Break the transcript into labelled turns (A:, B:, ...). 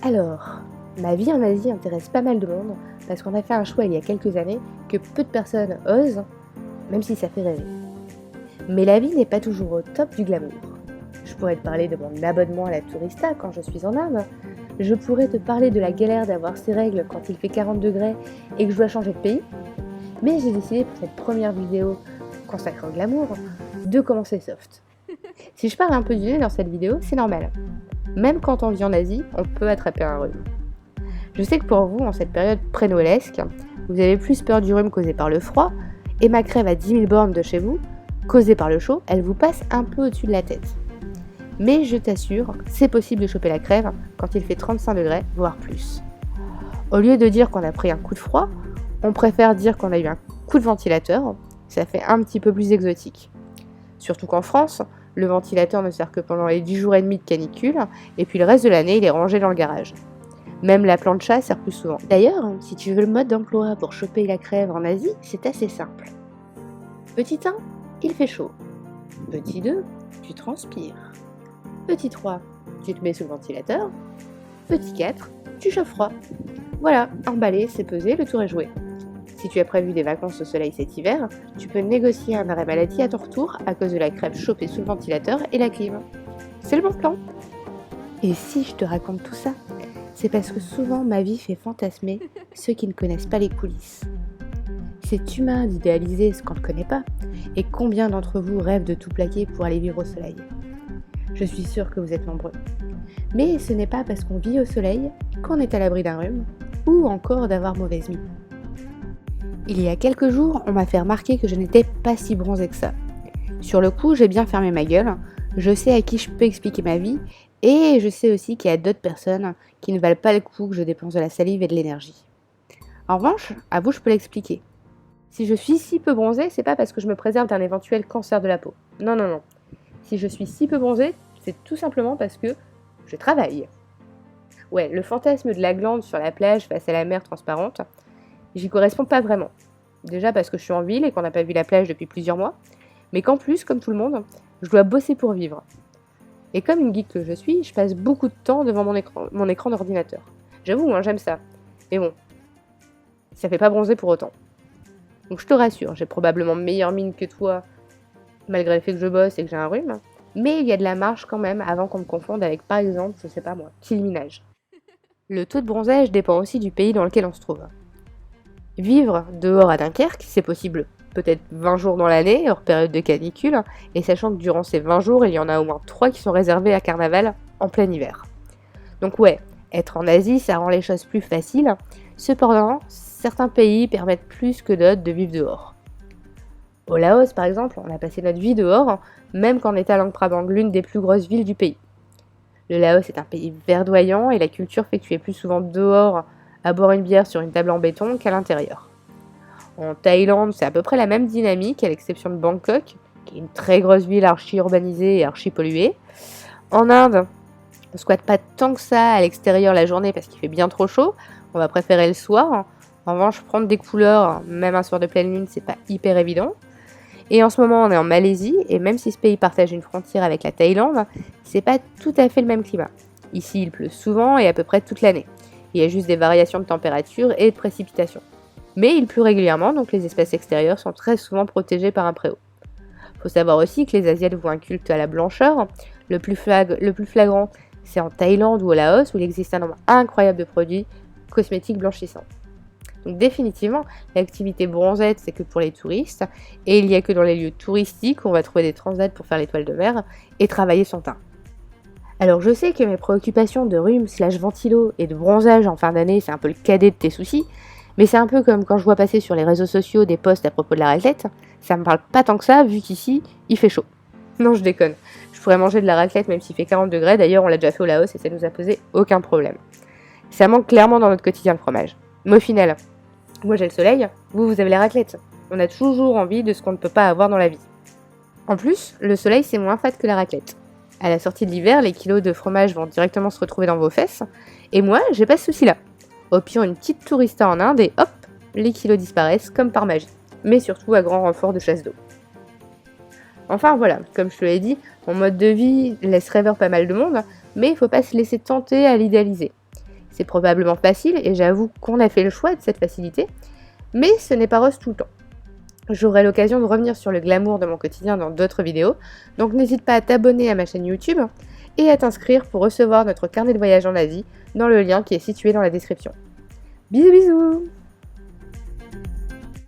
A: Alors, ma vie en Asie intéresse pas mal de monde parce qu'on a fait un choix il y a quelques années que peu de personnes osent, même si ça fait rêver. Mais la vie n'est pas toujours au top du glamour. Je pourrais te parler de mon abonnement à la Tourista quand je suis en Inde. Je pourrais te parler de la galère d'avoir ses règles quand il fait 40 degrés et que je dois changer de pays. Mais j'ai décidé pour cette première vidéo consacrée au glamour de commencer soft. Si je parle un peu du nez dans cette vidéo, c'est normal. Même quand on vit en Asie, on peut attraper un rhume. Je sais que pour vous, en cette période pré-noëlesque, vous avez plus peur du rhume causé par le froid, et ma crève à 10 000 bornes de chez vous, causée par le chaud, elle vous passe un peu au-dessus de la tête. Mais je t'assure, c'est possible de choper la crève quand il fait 35 degrés, voire plus. Au lieu de dire qu'on a pris un coup de froid, on préfère dire qu'on a eu un coup de ventilateur, ça fait un petit peu plus exotique. Surtout qu'en France, le ventilateur ne sert que pendant les 10 jours et demi de canicule, et puis le reste de l'année, il est rangé dans le garage. Même la plancha sert plus souvent. D'ailleurs, si tu veux le mode d'emploi pour choper la crève en Asie, c'est assez simple. Petit 1, il fait chaud. Petit 2, tu transpires. Petit 3, tu te mets sous le ventilateur. Petit 4, tu chauffes froid. Voilà, emballé, c'est pesé, le tour est joué. Si tu as prévu des vacances au soleil cet hiver, tu peux négocier un arrêt maladie à ton retour à cause de la crève chopée sous le ventilateur et la clim. C'est le bon plan. Et si je te raconte tout ça, c'est parce que souvent ma vie fait fantasmer ceux qui ne connaissent pas les coulisses. C'est humain d'idéaliser ce qu'on ne connaît pas, et combien d'entre vous rêvent de tout plaquer pour aller vivre au soleil ? Je suis sûre que vous êtes nombreux. Mais ce n'est pas parce qu'on vit au soleil qu'on est à l'abri d'un rhume, ou encore d'avoir mauvaise mine. Il y a quelques jours, on m'a fait remarquer que je n'étais pas si bronzée que ça. Sur le coup, j'ai bien fermé ma gueule, je sais à qui je peux expliquer ma vie, et je sais aussi qu'il y a d'autres personnes qui ne valent pas le coup que je dépense de la salive et de l'énergie. En revanche, à vous je peux l'expliquer. Si je suis si peu bronzée, c'est pas parce que je me préserve d'un éventuel cancer de la peau. Non, non, non. Si je suis si peu bronzée, c'est tout simplement parce que je travaille. Ouais, le fantasme de la glande sur la plage face à la mer transparente, j'y correspond pas vraiment. Déjà parce que je suis en ville et qu'on n'a pas vu la plage depuis plusieurs mois, mais qu'en plus, comme tout le monde, je dois bosser pour vivre. Et comme une geek que je suis, je passe beaucoup de temps devant mon écran d'ordinateur. J'avoue, j'aime ça. Mais bon, ça fait pas bronzer pour autant. Donc je te rassure, j'ai probablement meilleure mine que toi, malgré le fait que je bosse et que j'ai un rhume. Mais il y a de la marge quand même avant qu'on me confonde avec, par exemple, je sais pas moi, Kylie Minaj. Le taux de bronzage dépend aussi du pays dans lequel on se trouve. Vivre dehors à Dunkerque, c'est possible peut-être 20 jours dans l'année, hors période de canicule, et sachant que durant ces 20 jours, il y en a au moins 3 qui sont réservés à Carnaval en plein hiver. Donc ouais, être en Asie, ça rend les choses plus faciles. Cependant, certains pays permettent plus que d'autres de vivre dehors. Au Laos, par exemple, on a passé notre vie dehors, même quand on était à Luang Prabang, l'une des plus grosses villes du pays. Le Laos est un pays verdoyant et la culture fait que tu es plus souvent dehors à boire une bière sur une table en béton qu'à l'intérieur. En Thaïlande, c'est à peu près la même dynamique, à l'exception de Bangkok, qui est une très grosse ville archi-urbanisée et archi-polluée. En Inde, on squatte pas tant que ça à l'extérieur la journée parce qu'il fait bien trop chaud, on va préférer le soir. En revanche, prendre des couleurs, même un soir de pleine lune, c'est pas hyper évident. Et en ce moment, on est en Malaisie, et même si ce pays partage une frontière avec la Thaïlande, c'est pas tout à fait le même climat. Ici, il pleut souvent et à peu près toute l'année. Il y a juste des variations de température et de précipitations. Mais il pleut régulièrement, donc les espaces extérieurs sont très souvent protégés par un préau. Faut savoir aussi que les Asiates vouent un culte à la blancheur. Le plus flagrant, c'est en Thaïlande ou au Laos, où il existe un nombre incroyable de produits cosmétiques blanchissants. Donc définitivement, l'activité bronzette, c'est que pour les touristes, et il n'y a que dans les lieux touristiques où on va trouver des transats pour faire l'étoile de mer et travailler son teint. Alors je sais que mes préoccupations de rhume/ventilo et de bronzage en fin d'année, c'est un peu le cadet de tes soucis, mais c'est un peu comme quand je vois passer sur les réseaux sociaux des posts à propos de la raclette, ça me parle pas tant que ça vu qu'ici, il fait chaud. Non, je déconne. Je pourrais manger de la raclette même s'il fait 40 degrés, d'ailleurs on l'a déjà fait au Laos et ça nous a posé aucun problème. Ça manque clairement dans notre quotidien le fromage. Mais au final, moi j'ai le soleil, vous avez la raclette. On a toujours envie de ce qu'on ne peut pas avoir dans la vie. En plus, le soleil c'est moins fade que la raclette. À la sortie de l'hiver, les kilos de fromage vont directement se retrouver dans vos fesses, et moi j'ai pas ce souci-là. Au pire, une petite tourista en Inde et hop, les kilos disparaissent comme par magie, mais surtout à grand renfort de chasse d'eau. Enfin voilà, comme je te l'ai dit, mon mode de vie laisse rêveur pas mal de monde, mais il faut pas se laisser tenter à l'idéaliser. C'est probablement facile et j'avoue qu'on a fait le choix de cette facilité, mais ce n'est pas rose tout le temps. J'aurai l'occasion de revenir sur le glamour de mon quotidien dans d'autres vidéos, donc n'hésite pas à t'abonner à ma chaîne YouTube et à t'inscrire pour recevoir notre carnet de voyage en Asie dans le lien qui est situé dans la description. Bisous bisous!